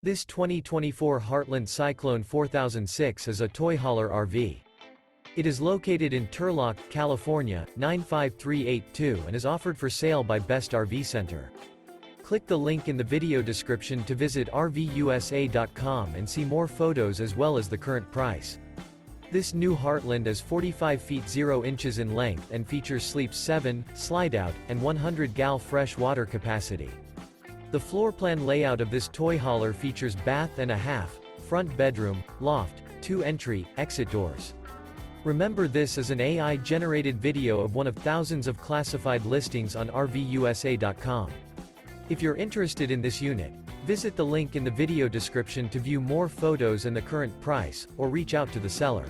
This 2024 Heartland Cyclone 4006 is a toy hauler RV. It is located in Turlock, California, 95382 and is offered for sale by Best RV Center. Click the link in the video description to visit RVUSA.com and see more photos as well as the current price. This new Heartland is 45 feet 0 inches in length and features sleeps 7, Slideout, and 100 gal fresh water capacity. The floor plan layout of this toy hauler features bath and a half, front bedroom, loft, 2 entry, exit doors. Remember, this is an AI-generated video of one of thousands of classified listings on RVUSA.com. If you're interested in this unit, visit the link in the video description to view more photos and the current price, or reach out to the seller.